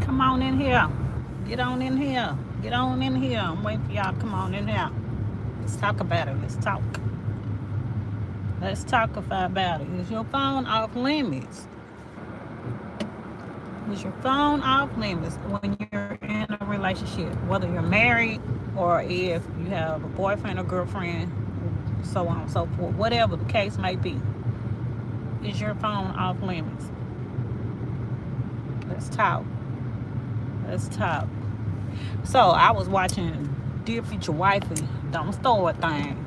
Come on in here. Get on in here. Get on in here. I'm waiting for y'all to come on in here. Let's talk about it. Let's talk. Let's talk about it. Is your phone off limits? Is your phone off limits when you're in a relationship? Whether you're married or if you have a boyfriend or girlfriend, so on and so forth. Whatever the case may be. Is your phone off limits? Let's talk. Let's talk. So I was watching Dear Future Wifey. Don't start thing.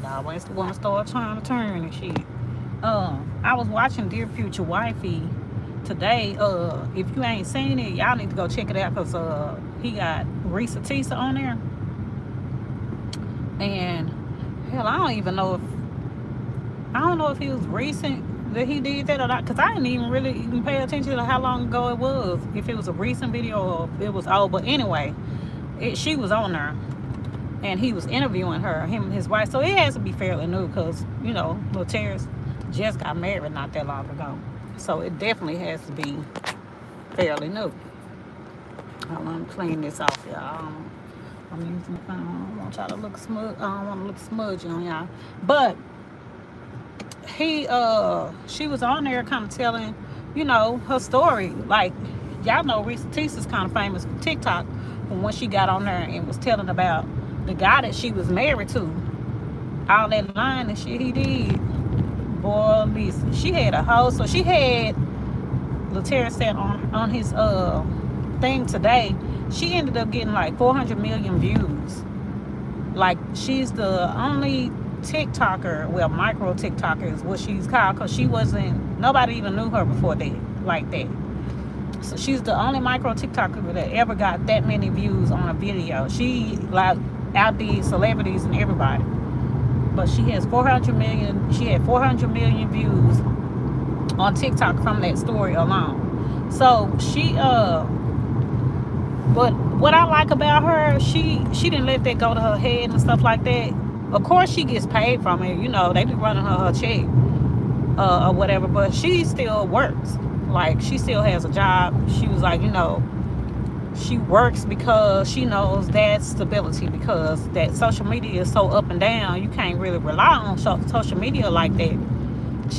I always want to start trying to turn and shit. I was watching Dear Future Wifey today. If you ain't seen it, y'all need to go check it out because he got Risa Tisa on there. And hell, I don't know if he was recent that he did that or not, because I didn't even really pay attention to how long ago it was, if it was a recent video or if it was old. But anyway, she was on there and he was interviewing her, him and his wife. So it has to be fairly new because, you know, Lil Terrence just got married not that long ago. So it definitely has to be fairly new. Hold on, I'm clean this off, y'all. I'm using my phone. I don't want y'all to look smudge. I don't want to look smudgy on y'all. But she was on there kind of telling, you know, her story. Like, y'all know Risa Tisa's kind of famous for TikTok. But when she got on there and was telling about the guy that she was married to, all that lying and shit he did, boy, listen, she had a whole, so she had, Laterra said on his thing today, she ended up getting like 400 million views. Like, she's the only TikToker, well, micro TikToker is what she's called, because nobody even knew her before that, like that. So she's the only micro TikToker that ever got that many views on a video. She like outdid celebrities and everybody. But she had 400 million views on TikTok from that story alone. So she but what I like about her, she didn't let that go to her head and stuff like that. Of course she gets paid from it, you know, they be running her check or whatever, but she still works. Like, she still has a job. She was like, you know, she works because she knows that's stability, because that social media is so up and down. You can't really rely on social media like that.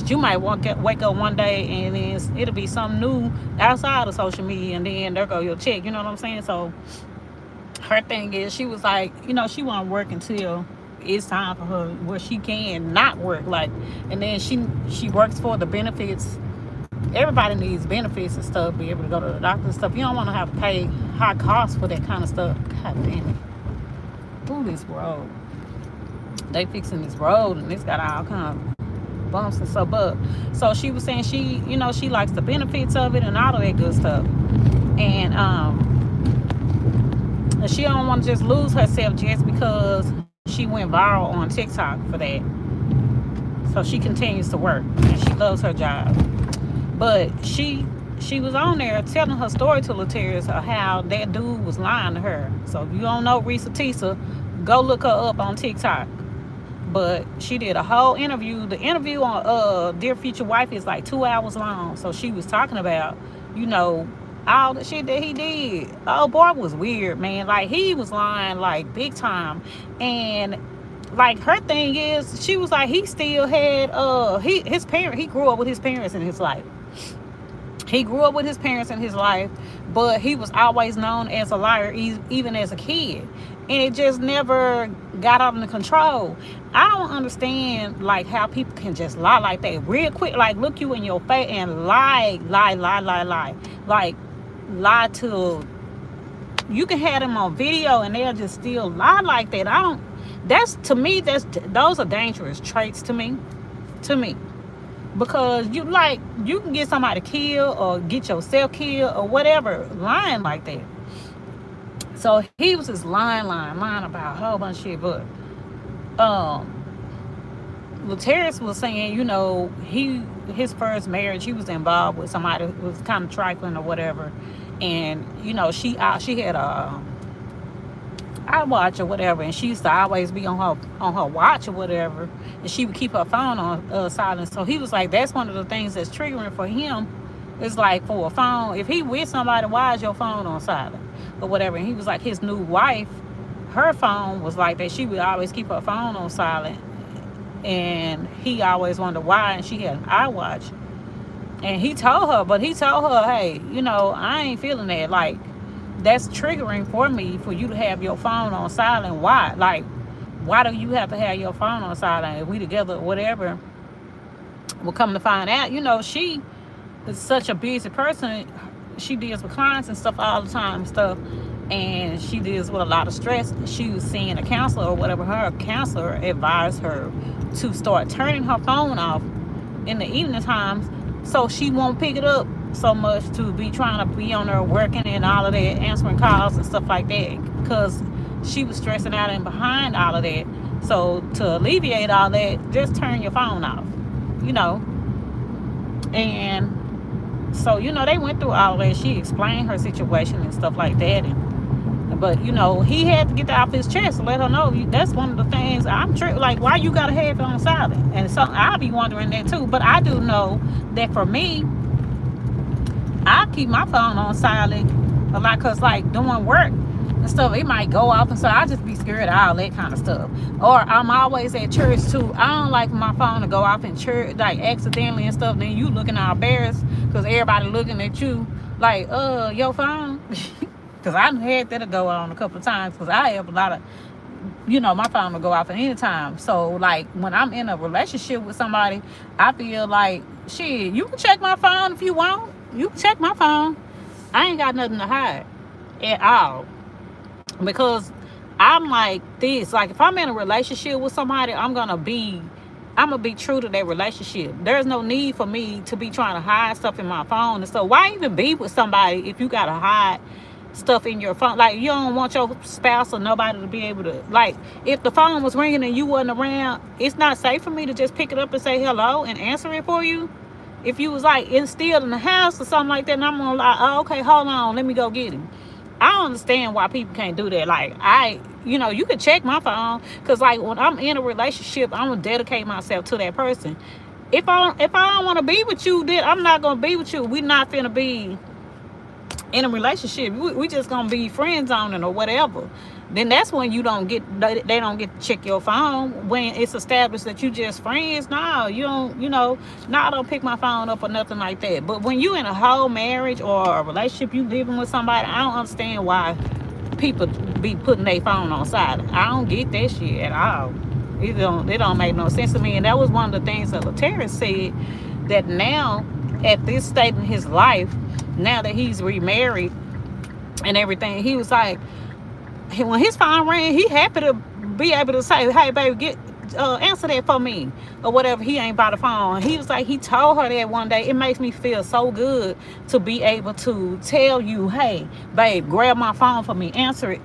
You might wake up one day and then it'll be something new outside of social media, and then there go your check. You know what I'm saying? So her thing is, she was like, you know, she won't work until it's time for her where she can not work. Like, and then she works for the benefits. Everybody needs benefits and stuff, be able to go to the doctor and stuff. You don't want to have to pay high costs for that kind of stuff. God damn it. Ooh, this road. They fixing this road and it's got all kind of bumps and stuff up. So she was saying she, you know, she likes the benefits of it and all of that good stuff. And she don't want to just lose herself just because she went viral on TikTok for that. So she continues to work and she loves her job. But she was on there telling her story to Laterra, how that dude was lying to her. So if you don't know Risa Tisa, go look her up on TikTok. But she did a whole interview. The interview on Dear Future Wife is like 2 hours long. So she was talking about, you know, all the shit that he did. Oh, boy, was weird, man. Like, he was lying, like, big time. And like, her thing is, she was like, he still had he grew up with his parents in his life. He grew up with his parents in his life, but he was always known as a liar, even as a kid. And it just never got out of control. I don't understand, like, how people can just lie like that real quick. Like, look you in your face and lie. Like, lie to... You can have them on video and they'll just still lie like that. Those are dangerous traits to me. Because you can get somebody killed or get yourself killed or whatever, lying like that. So he was just lying about a whole bunch of shit. But Laterra was saying, you know, his first marriage, he was involved with somebody who was kind of trifling or whatever. And, you know, she had a iWatch or whatever, and she used to always be on her watch or whatever, and she would keep her phone on silent. So he was like, that's one of the things that's triggering for him It's like for a phone, if he with somebody, why is your phone on silent or whatever? And he was like, his new wife, her phone was like that. She would always keep her phone on silent, and he always wondered why. And she had an iWatch, and he told her, hey, I ain't feeling that. Like, that's triggering for me for you to have your phone on silent. Why? Like, why do you have to have your phone on silent? If we together, whatever. We'll come to find out, she is such a busy person. She deals with clients and stuff all the time, and she deals with a lot of stress. She was seeing a counselor or whatever. Her counselor advised her to start turning her phone off in the evening times, so she won't pick it up so much to be trying to be on there working and all of that, answering calls and stuff like that, because she was stressing out and behind all of that. So to alleviate all that, just turn your phone off, and so they went through all of that. She explained her situation and stuff like that, but he had to get that off his chest to let her know that's one of the things like, why you gotta have it on silent. And so I'll be wondering that too. But I do know that for me, I keep my phone on silent a lot, because like doing work and stuff, it might go off, and so I just be scared of all that kind of stuff. Or I'm always at church too. I don't like my phone to go off in church, like accidentally and stuff. Then you looking all embarrassed because everybody looking at you like, your phone. Because I had that to go on a couple of times, because I have a lot of, my phone will go off at any time. So like when I'm in a relationship with somebody, I feel like, shit, you can check my phone if you want. You can check my phone. I ain't got nothing to hide at all. Because I'm like this. Like, if I'm in a relationship with somebody, I'm gonna be true to that relationship. There's no need for me to be trying to hide stuff in my phone. And so why even be with somebody if you gotta hide stuff in your phone? Like, you don't want your spouse or nobody to be able to, like, if the phone was ringing and you wasn't around, it's not safe for me to just pick it up and say hello and answer it for you. If you was like instilled in the house or something like that, and I'm gonna like, oh, okay, hold on, let me go get him. I don't understand why people can't do that. Like, you can check my phone, because like when I'm in a relationship, I'm gonna dedicate myself to that person. If I don't want to be with you, then I'm not gonna be with you. We're not finna be in a relationship. We just gonna be friends on it or whatever. Then that's when they don't get to check your phone, when it's established that you just friends. No, you don't. I don't pick my phone up or nothing like that. But when you in a whole marriage or a relationship, you living with somebody, I don't understand why people be putting their phone on silent. I don't get that shit at all. It don't make no sense to me. And that was one of the things that Laterra said, that now at this state in his life, now that he's remarried and everything, he was like, when his phone rang, he happy to be able to say, hey baby, answer that for me or whatever. He ain't by the phone. He was like, he told her that one day. It makes me feel so good to be able to tell you, hey babe, grab my phone for me, answer it,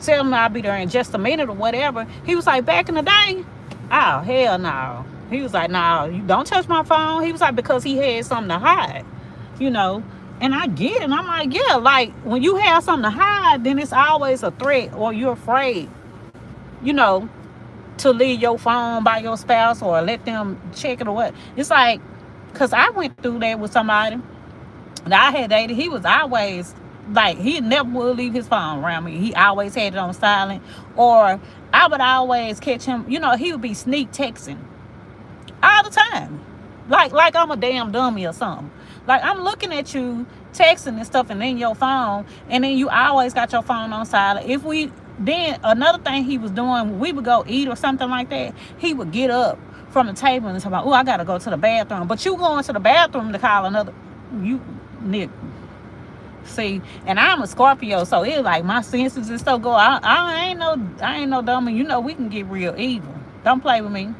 tell me I'll be there in just a minute or whatever. He was like, back in the day, oh hell no. He was like, no, you don't touch my phone. He was like, because he had something to hide, And I get it. And I'm like, yeah, like when you have something to hide, then it's always a threat, or you're afraid, to leave your phone by your spouse or let them check it or what. It's like, because I went through that with somebody that I had dated. He was always like, he never would leave his phone around me. He always had it on silent, or I would always catch him, he would be sneak texting all the time. Like I'm a damn dummy or something. Like, I'm looking at you texting and stuff, and then your phone, and then you always got your phone on silent. Then another thing he was doing, we would go eat or something like that, he would get up from the table and say, oh, I gotta go to the bathroom. But you going to the bathroom to call another, you nigga. See, and I'm a Scorpio, so it's like my senses and stuff go. I ain't no dummy. We can get real evil. Don't play with me.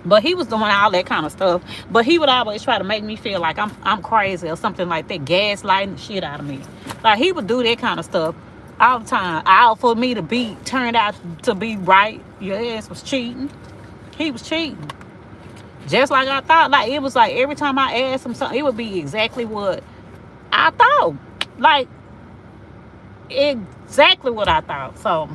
But he was doing all that kind of stuff. But he would always try to make me feel like I'm crazy or something like that, gaslighting the shit out of me. Like, he would do that kind of stuff all the time. All for me to be turned out to be right. Your ass was cheating. He was cheating. Just like I thought. Like, it was like every time I asked him something, it would be exactly what I thought. Like, exactly what I thought. So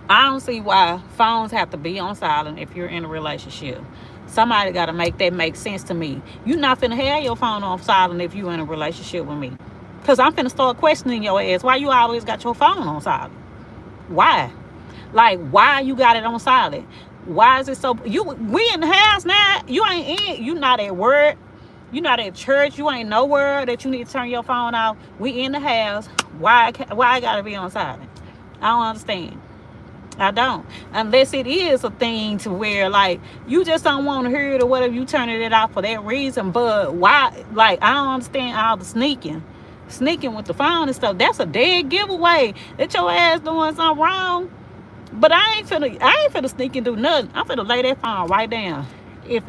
I don't see why phones have to be on silent if you're in a relationship. Somebody got to make that make sense to me. You not finna have your phone on silent if you in a relationship with me. Because I'm finna start questioning your ass. Why you always got your phone on silent? Why? Like, why you got it on silent? Why is it so? We in the house now. You ain't in. You not at work. You not at church. You ain't nowhere that you need to turn your phone off. We in the house. Why I gotta be on silent? I don't understand. I don't. Unless it is a thing to where, like, you just don't want to hear it or whatever, you turning it off for that reason. But why? Like, I don't understand all the sneaking with the phone and stuff. That's a dead giveaway that your ass doing something wrong. But I ain't finna sneak and do nothing. I'm finna lay that phone right down. If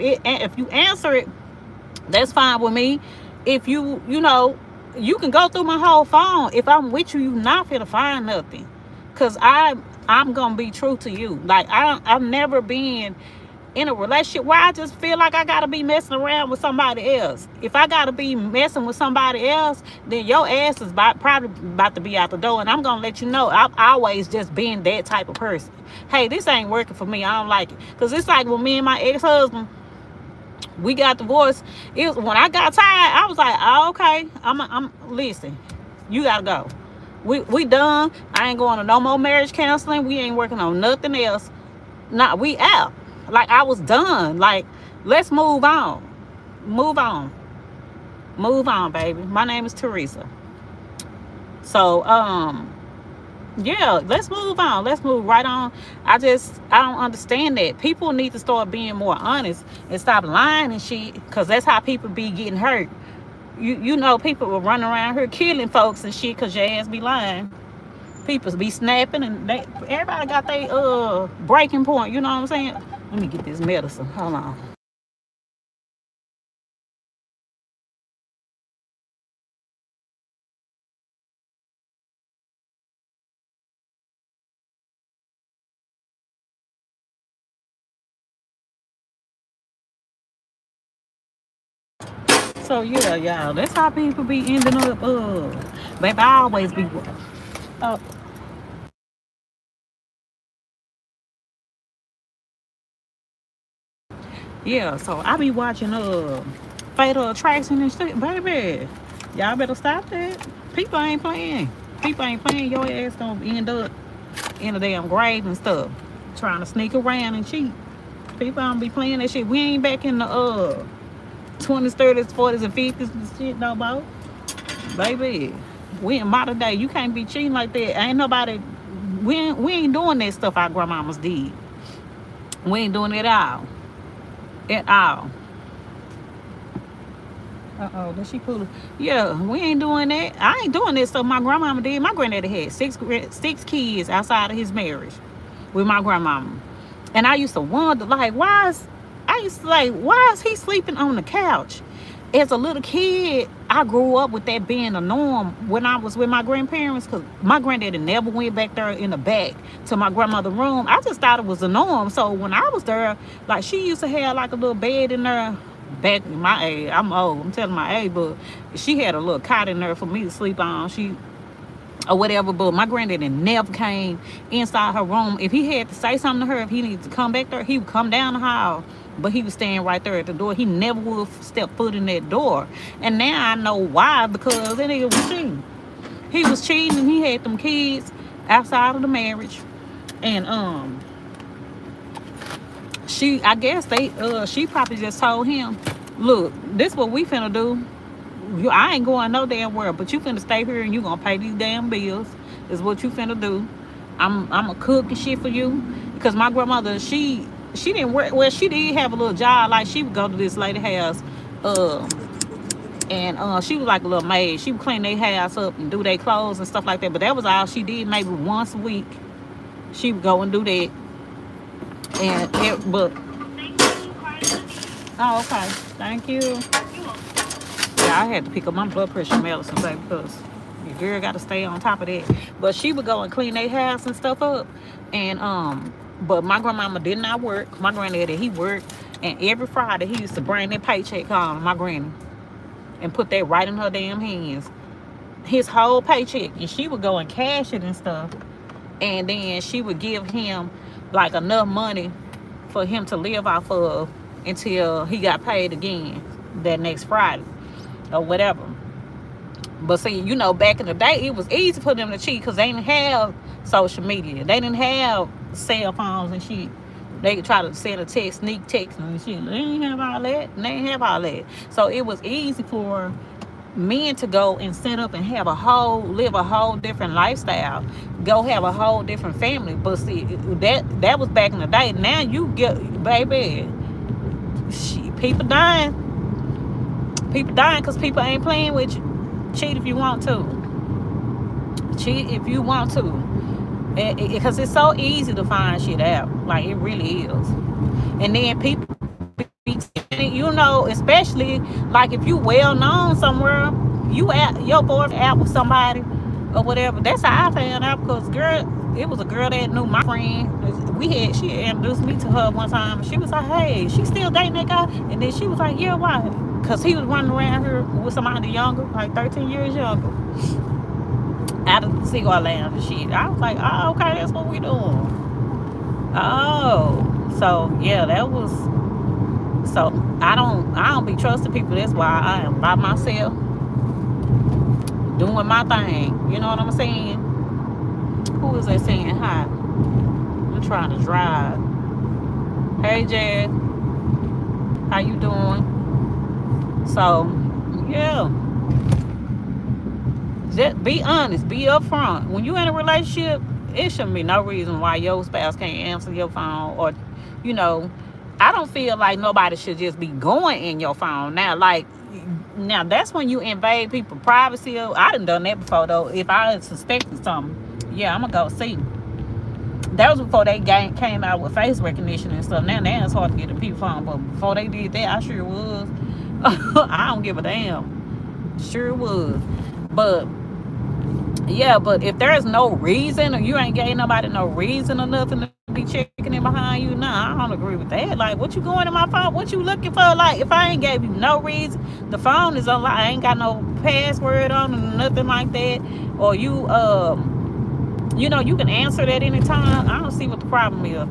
you answer it, that's fine with me. If you you can go through my whole phone. If I'm with you, you not finna find nothing. Cause I'm gonna be true to you. Like, I've never been in a relationship where I just feel like I gotta be messing around with somebody else. If I gotta be messing with somebody else, then your ass is probably about to be out the door. And I'm gonna let you know, I've always just been that type of person. Hey, this ain't working for me. I don't like it. Because it's like when me and my ex-husband, we got divorced. It was when I got tired, I was like, oh, okay, I'm listen, you gotta go. We done. I ain't going to no more marriage counseling. We ain't working on nothing else. Nah, we out. Like, I was done. Like, let's move on. Move on. Move on, baby. My name is Teresa. So, yeah, let's move on. Let's move right on. I don't understand that. People need to start being more honest and stop lying and shit, because that's how people be getting hurt. You know, people will run around here killing folks and shit because your ass be lying. People be snapping, and everybody got their breaking point. You know what I'm saying? Let me get this medicine. Hold on. So yeah, y'all, that's how people be ending up. Baby, I always be. Uh, yeah, so I be watching Fatal Attraction and shit, baby. Y'all better stop that. People ain't playing. People ain't playing. Your ass gonna end up in a damn grave and stuff, trying to sneak around and cheat. People don't be playing that shit. We ain't back in the 20s, 30s, 40s, and 50s and shit no more. Baby, we in modern day. You can't be cheating like that. Ain't nobody. We ain't doing that stuff our grandmamas did. We ain't doing it all. At all. Uh-oh, did she pull it? Yeah, we ain't doing that. I ain't doing that stuff my grandmama did. My granddaddy had six kids outside of his marriage with my grandmama. And I used to wonder, like, why is he sleeping on the couch? As a little kid, I grew up with that being a norm when I was with my grandparents, because my granddaddy never went back there in the back to my grandmother's room. I just thought it was a norm. So when I was there, like, she used to have like a little bed in there. Back in my age, I'm old, I'm telling my age, but she had a little cot in there for me to sleep on. Or whatever, but my granddaddy never came inside her room. If he had to say something to her, if he needed to come back there, he would come down the hall, but he was staying right there at the door. He never would step foot in that door. And now I know why, because that nigga was cheating. He was cheating, and he had them kids outside of the marriage. And she probably just told him, look, this what we finna do. I ain't going no damn where, but you finna stay here and you gonna pay these damn bills. Is what you finna do. I'm a cook and shit for you. Because my grandmother, she didn't work. Well, she did have a little job. Like, she would go to this lady house, and she was like a little maid. She would clean their house up and do their clothes and stuff like that. But that was all she did. Maybe once a week, she would go and do that. But oh, okay, thank you. Yeah, I had to pick up my blood pressure medicine, baby, because your girl got to stay on top of that. But she would go and clean their house and stuff up. And but my grandmama did not work. My granddaddy, he worked, and every Friday he used to bring that paycheck home, my granny, and put that right in her damn hands, his whole paycheck. And she would go and cash it and stuff, and then she would give him like enough money for him to live off of, until he got paid again that next Friday or whatever. But see, you know, back in the day, it was easy for them to cheat because they didn't have social media. They didn't have cell phones and shit. They could try to send a text, sneak text and shit. They didn't have all that. They didn't have all that. So it was easy for men to go and set up and live a whole different lifestyle, go have a whole different family. But see, that was back in the day. Now you get, baby, shit, people dying because people ain't playing with you. Cheat if you want to, because it's so easy to find shit out, like it really is. And then people, you know, especially like if you well known somewhere, your boy out with somebody or whatever. That's how I found out, because it was a girl that knew my friend. She introduced me to her one time. She was like, hey, she still dating that guy? And then she was like, yeah, why? Because he was running around here with somebody younger, like 13 years younger, out of the cigar lounge and shit. I was like, oh, okay, that's what we doing. Oh, so yeah, that was. So I don't be trusting people. That's why I am by myself, doing my thing. You know what I'm saying? Who is that saying hi? I'm trying to drive. Hey, Jazz, how you doing? So yeah, just be honest, be upfront. When you in a relationship, it shouldn't be no reason why your spouse can't answer your phone, or, you know, I don't feel like nobody should just be going in your phone. Now that's when you invade people's privacy. I done that before though. If I suspected something, yeah, I'm gonna go see. That was before they came out with face recognition and stuff. Now it's hard to get a people's phone, but before they did that, I sure was. I don't give a damn. Sure was. But yeah, but if there's no reason, or you ain't gave nobody no reason or nothing to be checking in behind you, nah, I don't agree with that. Like, what you going in my phone? What you looking for? Like, if I ain't gave you no reason, the phone is unlocked, I ain't got no password on it, nothing like that, or you know, you can answer that anytime. I don't see what the problem is.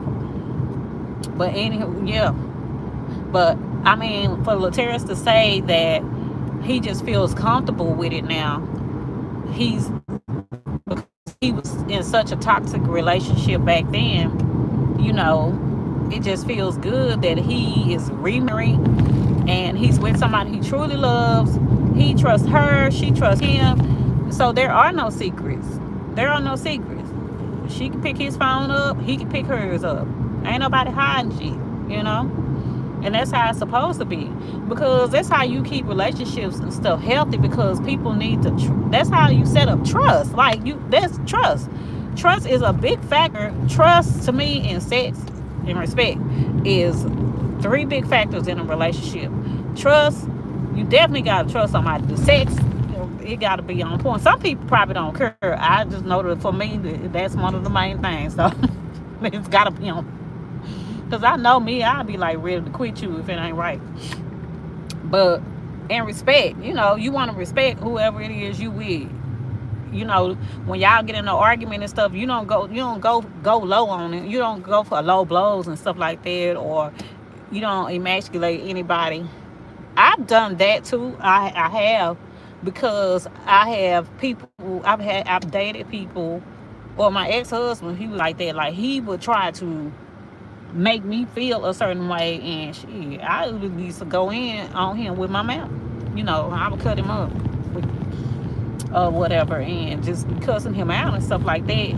But anyway, yeah. But I mean, for Laterrence to say that he just feels comfortable with it now, he was in such a toxic relationship back then, you know, it just feels good that he is remarried and he's with somebody he truly loves. He trusts her, she trusts him. So there are no secrets. She can pick his phone up, he can pick hers up. Ain't nobody hiding shit, you know? And that's how it's supposed to be, because that's how you keep relationships and stuff healthy, because people need to that's how you set up trust. Like, that's trust. Trust is a big factor. Trust, to me, in sex and respect, is 3 big factors in a relationship. Trust, you definitely gotta trust somebody. The sex, it gotta be on point. Some people probably don't care. I just know that for me, that's one of the main things. So it's gotta be on. Because I know me, I'll be like ready to quit you if it ain't right. But in respect, you know, you want to respect whoever it is you with. You know, when y'all get in an argument and stuff, you don't go low on it. You don't go for low blows and stuff like that, or you don't emasculate anybody. I've done that too. I have, because I have people, I've dated people, or my ex-husband, he was like that. Like, he would try to make me feel a certain way, and shit, I used to go in on him with my mouth. You know, I would cut him up or whatever, and just cussing him out and stuff like that.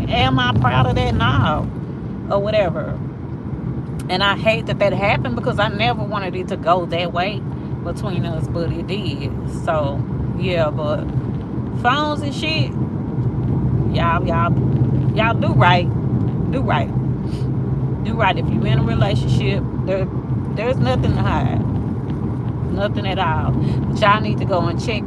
Am I proud of that? No, or whatever. And I hate that happened, because I never wanted it to go that way between us, but it did. So yeah, but phones and shit, y'all do right. If you're in a relationship, there's nothing to hide, nothing at all. But y'all need to go and check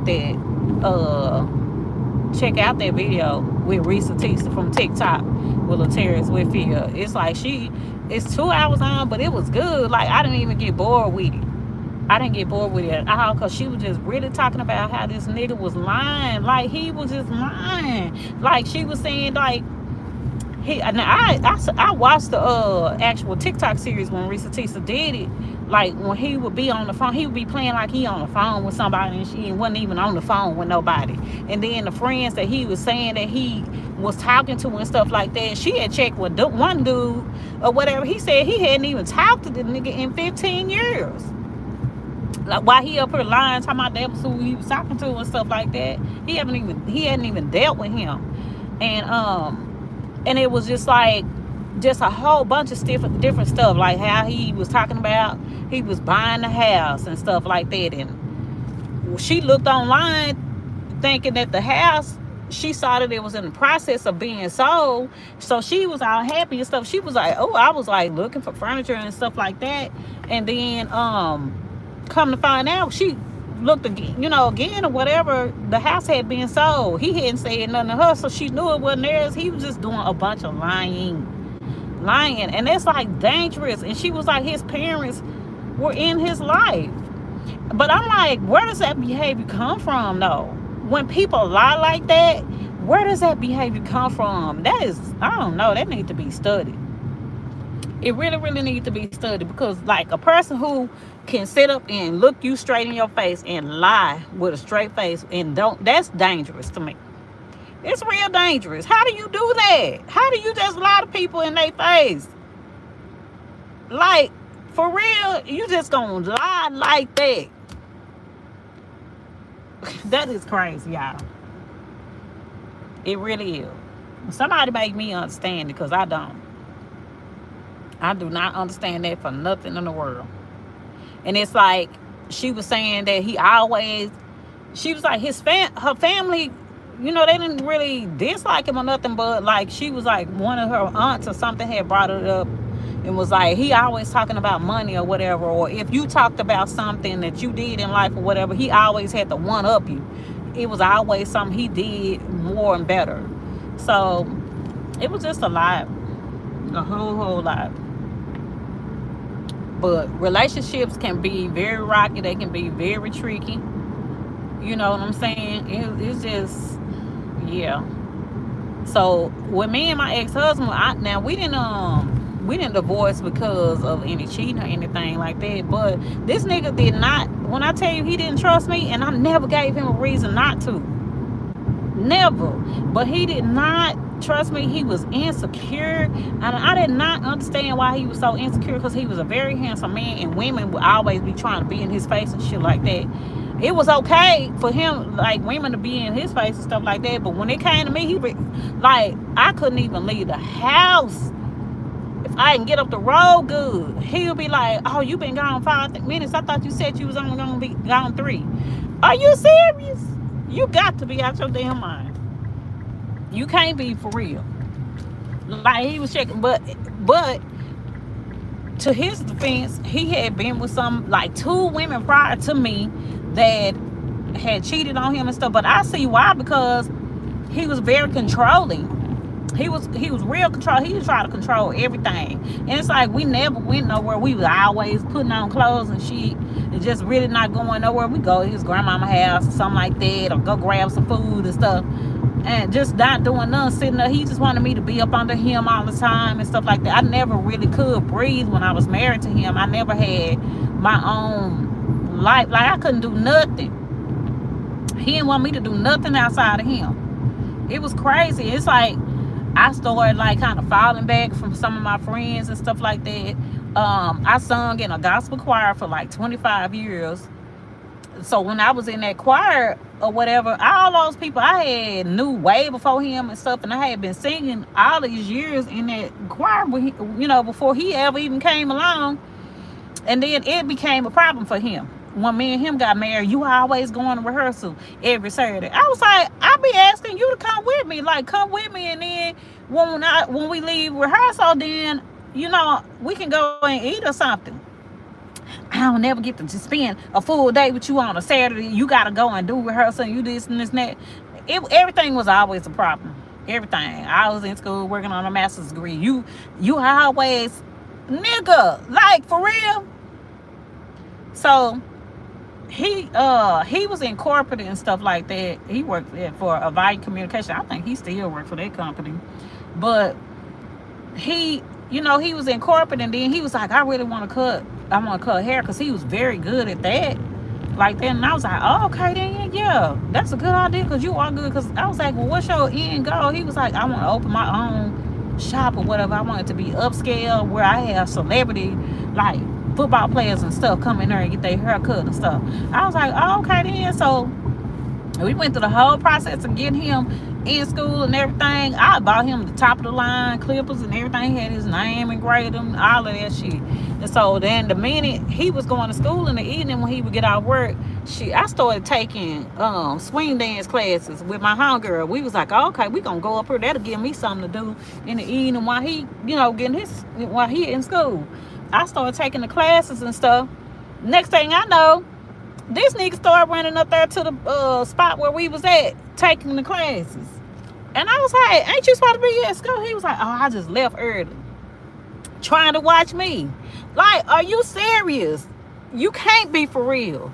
out that video with Risa Tisa from TikTok with Laterrence Whitfield. It's like it's 2 hours on, but it was good. Like, I didn't even get bored with it. At all, because she was just really talking about how this nigga was lying. Like, he was just lying. Like, she was saying, like, I watched the actual TikTok series when Risa Tisa did it. Like when he would be on the phone, he would be playing like he on the phone with somebody, and she wasn't even on the phone with nobody. And then the friends that he was saying that he was talking to and stuff like that, she had checked with one dude or whatever. He said he hadn't even talked to the nigga in 15 years. Like why he up here lying, talking about that was who he was talking to and stuff like that. He hadn't even dealt with him, and it was just like just a whole bunch of different stuff, like how he was talking about he was buying the house and stuff like that. And she looked online thinking that the house, she saw that it was in the process of being sold, so she was all happy and stuff. She was like, oh, I was like looking for furniture and stuff like that. And then come to find out, she looked again, again or whatever, the house had been sold. He hadn't said nothing to her, so she knew it wasn't theirs. He was just doing a bunch of lying, and that's like dangerous. And she was like, his parents were in his life. But I'm like, where does that behavior come from though? When people lie like that, where does that behavior come from? That is, I don't know, that needs to be studied. It really, really needs to be studied, because like a person who can sit up and look you straight in your face and lie with a straight face and that's dangerous to me. It's real dangerous. How do you do that? How do you just lie to people in their face? Like, for real, you just gonna lie like that? That is crazy, y'all. It really is. Somebody make me understand it, because I don't. I do not understand that for nothing in the world. And it's like she was saying that she was like her family, they didn't really dislike him or nothing, but like she was like one of her aunts or something had brought it up and was like, he always talking about money or whatever, or if you talked about something that you did in life or whatever, he always had to one up you. It was always something he did more and better. So it was just a lot, a whole lot. But relationships can be very rocky. They can be very tricky. You know what I'm saying? It's just, yeah. So with me and my ex-husband, now we didn't divorce because of any cheating or anything like that. But this nigga did not. When I tell you he didn't trust me, and I never gave him a reason not to. Never. But he did not trust me. He was insecure, and I did not understand why he was so insecure, because he was a very handsome man, and women would always be trying to be in his face and shit like that. It was okay for him, like women to be in his face and stuff like that, but when it came to me, like I couldn't even leave the house if I didn't get up the road good. He would be like, oh, you been gone 5 minutes, I thought you said you was only gonna be gone 3. Are you serious? You got to be out your damn mind. You can't be for real. Like he was checking, but to his defense, he had been with like 2 women prior to me that had cheated on him and stuff. But I see why, because he was very controlling. He was real control. He was trying to control everything. And it's like we never went nowhere. We was always putting on clothes and shit and just really not going nowhere. We go to his grandmama's house or something like that, or go grab some food and stuff, and just not doing nothing, sitting there. He just wanted me to be up under him all the time and stuff like that. I never really could breathe when I was married to him. I never had my own life. Like I couldn't do nothing. He didn't want me to do nothing outside of him. It was crazy. It's like I started like kind of falling back from some of my friends and stuff like that. I sung in a gospel choir for like 25 years. So when I was in that choir or whatever, all those people I had knew way before him and stuff, and I had been singing all these years in that choir, before he ever even came along. And then it became a problem for him. When me and him got married, you always going to rehearsal every Saturday. I was like, I be asking you to come with me, like come with me, and then when we leave rehearsal, then we can go and eat or something. I don't never get to spend a full day with you on a Saturday. You gotta go and do rehearsal, and you this and this and that. Everything was always a problem. Everything. I was in school working on a master's degree. You always, nigga, like for real. So he was in corporate and stuff like that. He worked for Avaya Communication. I think he still works for that company. But he, you know, he was in corporate, and then he was like, I really want to cut. I want to cut hair, because he was very good at that. Like that, and I was like, oh, okay, then yeah, that's a good idea, because you are good. Because I was like, well, what's your end goal? He was like, I want to open my own shop or whatever. I want it to be upscale, where I have celebrity, like football players and stuff, come in there and get their hair cut and stuff. I was like, oh, okay, then. So we went through the whole process of getting him in school and everything. I bought him the top of the line clippers and everything, had his name engraved, all of that shit. And so then the minute he was going to school in the evening, when he would get out of work, I started taking swing dance classes with my homegirl. We was like, oh, okay, we gonna go up here. That'll give me something to do in the evening while he, while he in school. I started taking the classes and stuff. Next thing I know, this nigga started running up there to the spot where we was at, taking the classes. And I was like, ain't you supposed to be at school? He was like, oh, I just left early. Trying to watch me. Like, are you serious? You can't be for real.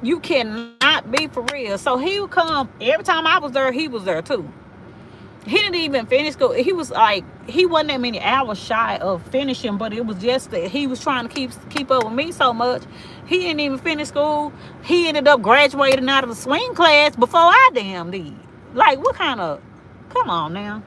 You cannot be for real. So he would come, every time I was there, he was there too. He didn't even finish school. He was like, he wasn't that many hours shy of finishing, but it was just that he was trying to keep up with me so much. He didn't even finish school. He ended up graduating out of the swing class before I damn did. Like, what kind of, come on now.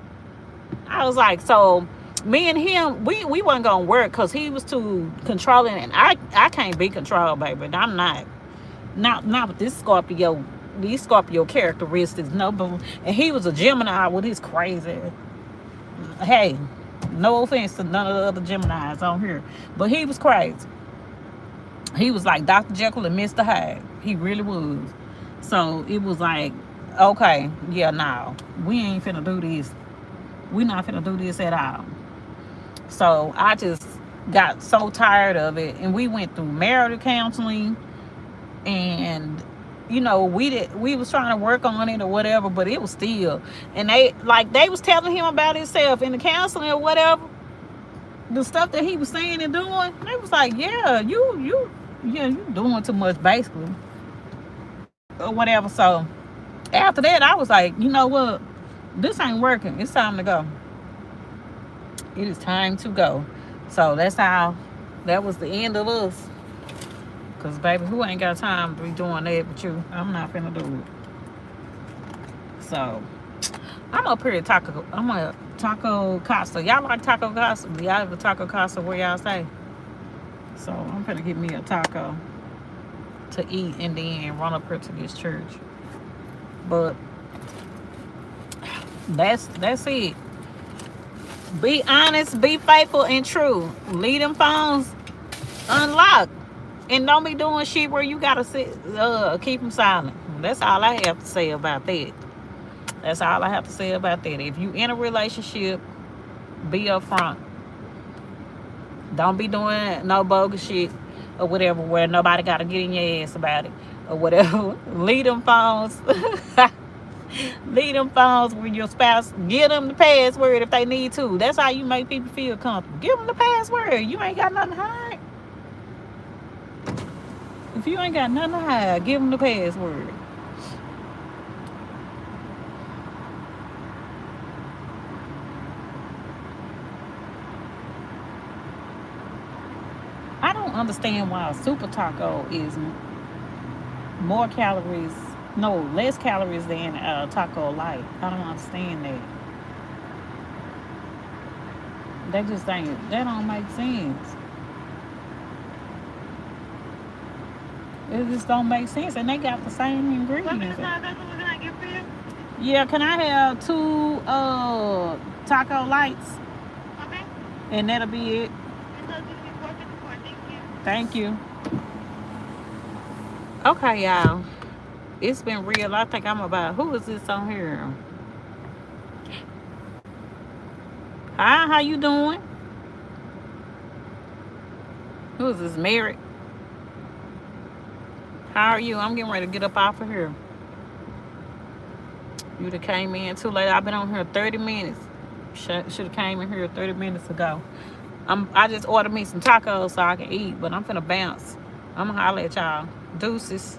I was like, so me and him, we wasn't gonna work, because he was too controlling, and I can't be controlled, baby. I'm not with this Scorpio. These Scorpio characteristics, no, but, and he was a Gemini with his crazy. Hey, no offense to none of the other Geminis on here, but he was crazy. He was like Dr. Jekyll and Mr. Hyde. He really was. So it was like, okay, yeah, no, we ain't finna do this. We not finna do this at all. So I just got so tired of it, and we went through marital counseling, and we was trying to work on it or whatever, but it was still, and they was telling him about himself in the counseling or whatever, the stuff that he was saying and doing. They was like, yeah, you doing too much, basically, or whatever. So after that, I was like, you know what, this ain't working. It's time to go. It is time to go. So that was the end of us. Because, baby, who ain't got time to be doing that with you? I'm not finna do it. So, I'm up here at Taco Casa. Y'all like Taco Casa? Do y'all have a Taco Casa where y'all stay? So, I'm finna get me a taco to eat and then run up here to this church. But, that's it. Be honest, be faithful, and true. Leave them phones unlocked. And don't be doing shit where you gotta keep them silent. That's all I have to say about that. That's all I have to say about that. If you in a relationship, be upfront. Don't be doing no bogus shit or whatever where nobody gotta get in your ass about it or whatever. Leave them phones. Leave them phones with your spouse. Give them the password if they need to. That's how you make people feel comfortable. Give them the password. You ain't got nothing to hide. If you ain't got nothing to hide, give them the password. I don't understand why a super taco is less calories than a taco light. I don't understand that. That don't make sense. It just don't make sense, and they got the same ingredients. Yeah, can I have 2 taco lights? Okay. And that'll be it. Thank you. Okay, y'all. It's been real. I think I'm about. Who is this on here? Hi, how you doing? Who is this? Mary? How are you? I'm getting ready to get up off of here. You done came in too late. I've been on here 30 minutes. Should have came in here 30 minutes ago. I just ordered me some tacos so I can eat, but I'm finna bounce. I'm gonna holler at y'all. Deuces.